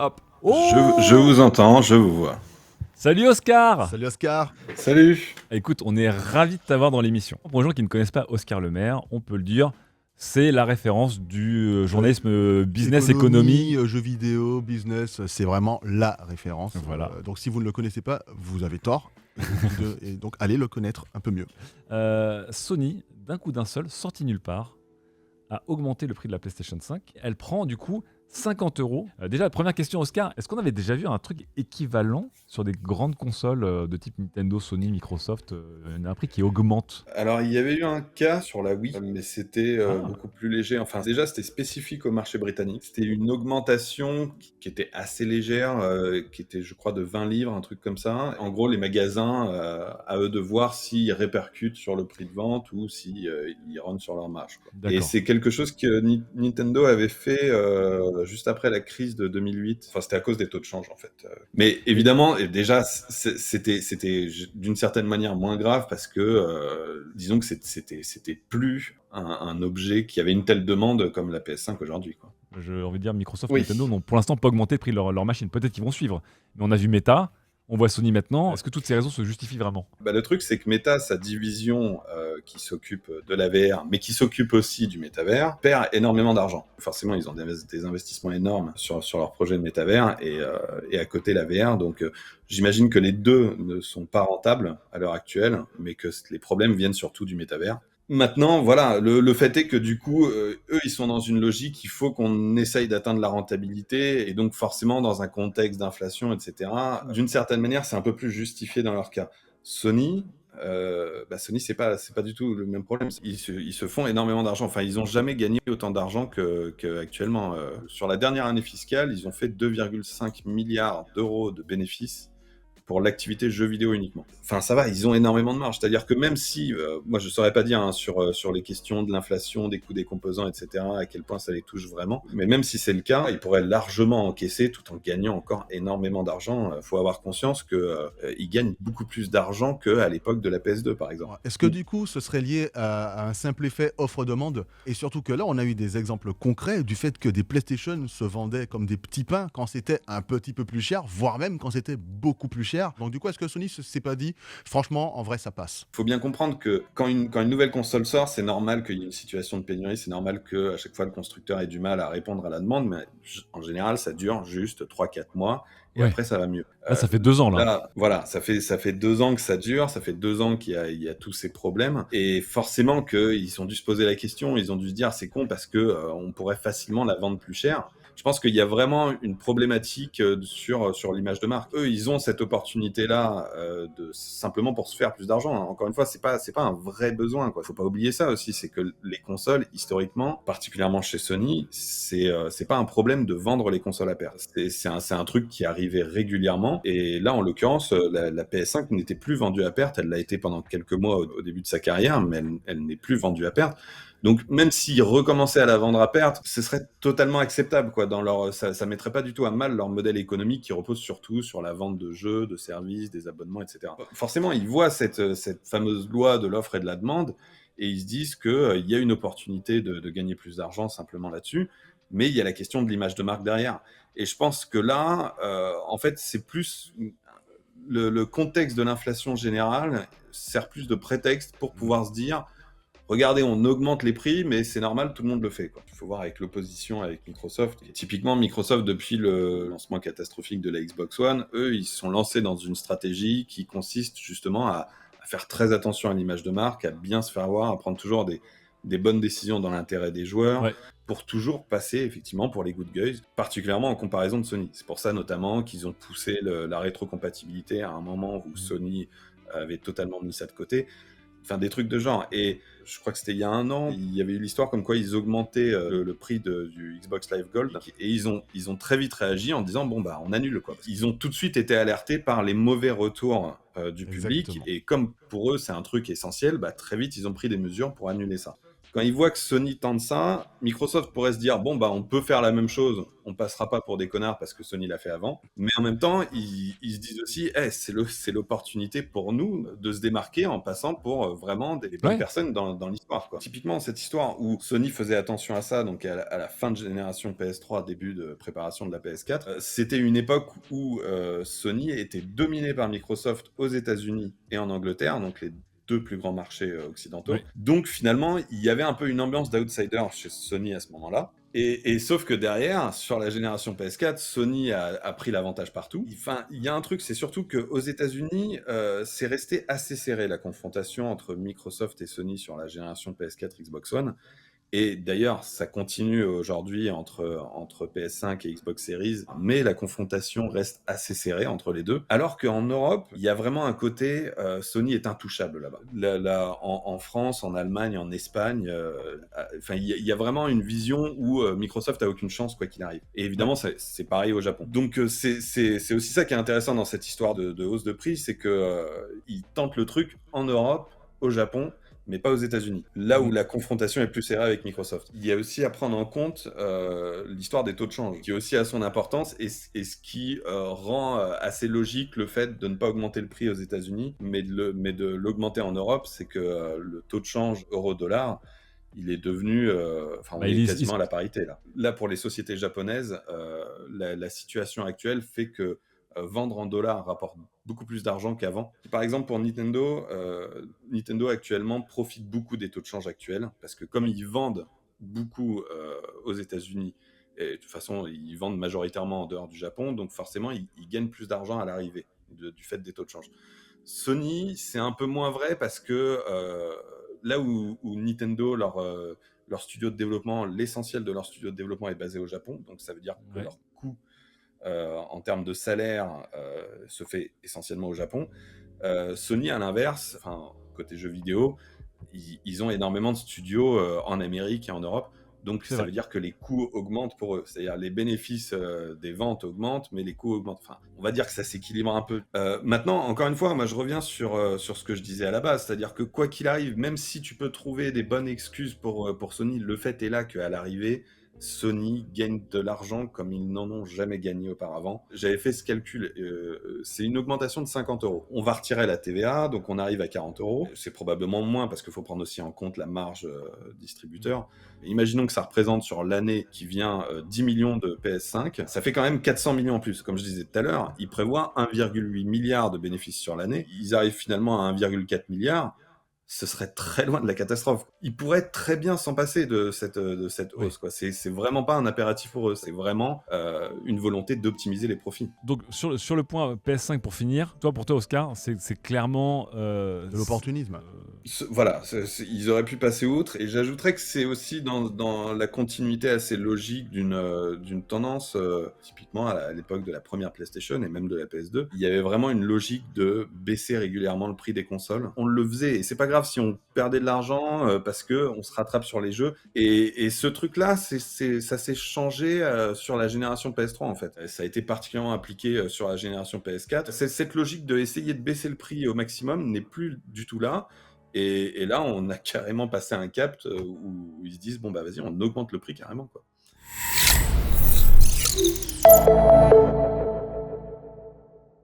Hop. Je vous entends, je vous vois. Salut Oscar. Salut Oscar. Salut. Écoute, on est ravis de t'avoir dans l'émission. Pour les gens qui ne connaissent pas Oscar Le Maire, on peut le dire, c'est la référence du journalisme business économie. Jeux vidéo, business, c'est vraiment la référence. Voilà. Donc si vous ne le connaissez pas, vous avez tort. Et donc allez le connaître un peu mieux. Sony, d'un coup d'un seul, sorti nulle part, a augmenté le prix de la PlayStation 5. Elle prend du coup 50 euros. Déjà, la première question, Oscar, est-ce qu'on avait déjà vu un truc équivalent sur des grandes consoles de type Nintendo, Sony, Microsoft, un prix qui augmente? Alors, il y avait eu un cas sur la Wii, mais c'était Ah. beaucoup plus léger. Enfin, déjà, c'était spécifique au marché britannique. C'était une augmentation qui était assez légère, qui était, je crois, de 20 livres, un truc comme ça. En gros, les magasins, à eux de voir s'ils répercutent sur le prix de vente ou s'ils ils rentrent sur leur marge, quoi. Et D'accord. c'est quelque chose que Nintendo avait fait juste après la crise de 2008. Enfin, c'était à cause des taux de change, en fait. Mais évidemment, et déjà, c'était d'une certaine manière moins grave parce que, disons que c'était plus un objet qui avait une telle demande comme la PS5 aujourd'hui, quoi. J'ai envie de dire, Microsoft et Oui. Nintendo n'ont pour l'instant pas augmenté le prix de leur machine. Peut-être qu'ils vont suivre. Mais on a vu Meta, on voit Sony maintenant. Est-ce que toutes ces raisons se justifient vraiment? Bah, le truc, c'est que Meta, sa division qui s'occupe de la VR, mais qui s'occupe aussi du métavers, perd énormément d'argent. Forcément, ils ont des investissements énormes sur leur projet de métavers et à côté la VR. Donc, j'imagine que les deux ne sont pas rentables à l'heure actuelle, mais que les problèmes viennent surtout du métavers. Maintenant, voilà, le fait est que du coup, eux, ils sont dans une logique, il faut qu'on essaye d'atteindre la rentabilité, et donc forcément, dans un contexte d'inflation, etc., d'une certaine manière, c'est un peu plus justifié dans leur cas. Sony, Sony, c'est pas du tout le même problème. Ils se font énormément d'argent. Enfin, ils ont jamais gagné autant d'argent qu'actuellement. Sur la dernière année fiscale, ils ont fait 2,5 milliards d'euros de bénéfices pour l'activité jeux vidéo uniquement. Enfin, ça va, ils ont énormément de marge. C'est-à-dire que même si, moi je saurais pas dire hein, sur les questions de l'inflation, des coûts des composants, etc., à quel point ça les touche vraiment, mais même si c'est le cas, ils pourraient largement encaisser tout en gagnant encore énormément d'argent. Faut avoir conscience qu'ils gagnent beaucoup plus d'argent qu'à l'époque de la PS2, par exemple. Est-ce que du coup ce serait lié à un simple effet offre-demande? Et surtout que là on a eu des exemples concrets du fait que des PlayStation se vendaient comme des petits pains quand c'était un petit peu plus cher, voire même quand c'était beaucoup plus cher. Donc du coup est-ce que Sony s'est pas dit franchement en vrai ça passe? Faut bien comprendre que quand une nouvelle console sort, c'est normal qu'il y ait une situation de pénurie, c'est normal qu'à chaque fois le constructeur ait du mal à répondre à la demande, mais en général ça dure juste 3-4 mois et Ouais. après ça va mieux. Là, ça fait 2 ans, là. Là, voilà, ça fait 2 ans que ça dure, ça fait 2 ans qu'il y a tous ces problèmes, et forcément qu'ils ont dû se poser la question, ils ont dû se dire c'est con parce que on pourrait facilement la vendre plus cher. Je pense qu'il y a vraiment une problématique sur l'image de marque. Eux, ils ont cette opportunité-là de simplement pour se faire plus d'argent. Encore une fois, c'est pas un vrai besoin, quoi. Faut pas oublier ça aussi, c'est que les consoles, historiquement, particulièrement chez Sony, c'est pas un problème de vendre les consoles à perte. C'est un truc qui arrivait régulièrement. Et là, en l'occurrence, la PS5 n'était plus vendue à perte. Elle l'a été pendant quelques mois au début de sa carrière, mais elle n'est plus vendue à perte. Donc, même s'ils recommençaient à la vendre à perte, ce serait totalement acceptable, quoi. Ça mettrait pas du tout à mal leur modèle économique qui repose surtout sur la vente de jeux, de services, des abonnements, etc. Forcément, ils voient cette fameuse loi de l'offre et de la demande et ils se disent qu'il y a une opportunité de gagner plus d'argent simplement là-dessus, mais il y a la question de l'image de marque derrière. Et je pense que là, en fait, c'est plus le contexte de l'inflation générale sert plus de prétexte pour pouvoir se dire regardez, on augmente les prix, mais c'est normal, tout le monde le fait, quoi. Il faut voir avec l'opposition avec Microsoft. Et typiquement, Microsoft, depuis le lancement catastrophique de la Xbox One, eux, ils se sont lancés dans une stratégie qui consiste justement à faire très attention à l'image de marque, à bien se faire voir, à prendre toujours des bonnes décisions dans l'intérêt des joueurs, Ouais. pour toujours passer effectivement pour les good guys, particulièrement en comparaison de Sony. C'est pour ça notamment qu'ils ont poussé la rétrocompatibilité à un moment où Sony avait totalement mis ça de côté. Enfin, des trucs de genre. Et je crois que c'était il y a 1 an, il y avait eu l'histoire comme quoi ils augmentaient le prix du Xbox Live Gold, et ils ont très vite réagi en disant bon bah on annule, quoi. Ils ont tout de suite été alertés par les mauvais retours du public, Exactement. et comme pour eux c'est un truc essentiel, bah très vite ils ont pris des mesures pour annuler ça. Quand ils voient que Sony tente ça, Microsoft pourrait se dire bon bah on peut faire la même chose, on passera pas pour des connards parce que Sony l'a fait avant. Mais en même temps, ils se disent aussi, c'est l'opportunité pour nous de se démarquer en passant pour vraiment des bonnes Ouais. personnes dans l'histoire, quoi. Typiquement cette histoire où Sony faisait attention à ça, donc à la fin de génération PS3, début de préparation de la PS4, c'était une époque où Sony était dominé par Microsoft aux États-Unis et en Angleterre, donc les deux plus grands marchés occidentaux. Oui. Donc finalement, il y avait un peu une ambiance d'outsider chez Sony à ce moment-là. Et sauf que derrière, sur la génération PS4, Sony a pris l'avantage partout. Enfin, il y a un truc, c'est surtout qu'aux États-Unis, c'est resté assez serré la confrontation entre Microsoft et Sony sur la génération PS4 Xbox One. Et d'ailleurs, ça continue aujourd'hui entre PS5 et Xbox Series, mais la confrontation reste assez serrée entre les deux. Alors qu'en Europe, il y a vraiment un côté Sony est intouchable là-bas. Là, en France, en Allemagne, en Espagne, enfin, il y a vraiment une vision où Microsoft a aucune chance quoi qu'il arrive. Et évidemment, c'est pareil au Japon. Donc c'est aussi ça qui est intéressant dans cette histoire de hausse de prix, c'est que ils tentent le truc en Europe, au Japon, mais pas aux États-Unis, là où la confrontation est plus serrée avec Microsoft. Il y a aussi à prendre en compte l'histoire des taux de change, qui aussi a son importance et ce qui rend assez logique le fait de ne pas augmenter le prix aux États-Unis, mais de l'augmenter en Europe, c'est que le taux de change euro-dollar, il est devenu, enfin, on est quasiment à la parité là. Là, pour les sociétés japonaises, la situation actuelle fait que vendre en dollars rapporte beaucoup plus d'argent qu'avant. Par exemple, pour Nintendo, Nintendo actuellement profite beaucoup des taux de change actuels parce que comme ils vendent beaucoup aux États-Unis, et de toute façon, ils vendent majoritairement en dehors du Japon, donc forcément, ils gagnent plus d'argent à l'arrivée du fait des taux de change. Sony, c'est un peu moins vrai parce que là où Nintendo, leur studio de développement, l'essentiel de leur studio de développement est basé au Japon, donc ça veut dire que leur coût en termes de salaire se fait essentiellement au Japon. Sony, à l'inverse, enfin, côté jeux vidéo, ils ont énormément de studios en Amérique et en Europe. Donc, ça veut dire que les coûts augmentent pour eux. C'est-à-dire les bénéfices des ventes augmentent, mais les coûts augmentent. Enfin, on va dire que ça s'équilibre un peu. Maintenant, encore une fois, moi, je reviens sur ce que je disais à la base. C'est-à-dire que quoi qu'il arrive, même si tu peux trouver des bonnes excuses pour Sony, le fait est là qu'à l'arrivée, Sony gagne de l'argent comme ils n'en ont jamais gagné auparavant. J'avais fait ce calcul, c'est une augmentation de 50 €. On va retirer la TVA, donc on arrive à 40 €. C'est probablement moins parce qu'il faut prendre aussi en compte la marge distributeur. Imaginons que ça représente sur l'année qui vient 10 millions de PS5. Ça fait quand même 400 millions en plus. Comme je disais tout à l'heure, ils prévoient 1,8 milliard de bénéfices sur l'année. Ils arrivent finalement à 1,4 milliard. Ce serait très loin de la catastrophe. Ils pourraient très bien s'en passer de cette hausse, quoi. C'est vraiment pas un impératif pour eux, c'est vraiment une volonté d'optimiser les profits. Donc sur le point PS5 pour finir, pour toi Oscar, c'est clairement de l'opportunisme. Voilà, ils auraient pu passer outre, et j'ajouterais que c'est aussi dans la continuité assez logique d'une tendance, typiquement à l'époque de la première PlayStation et même de la PS2, il y avait vraiment une logique de baisser régulièrement le prix des consoles. On le faisait, et c'est pas grave si on perdait de l'argent parce que on se rattrape sur les jeux. Et ce truc-là, ça s'est changé sur la génération PS3 en fait. Ça a été particulièrement appliqué sur la génération PS4. Cette logique de essayer de baisser le prix au maximum n'est plus du tout là. Et là, on a carrément passé un cap où ils se disent bon bah vas-y, on augmente le prix carrément quoi.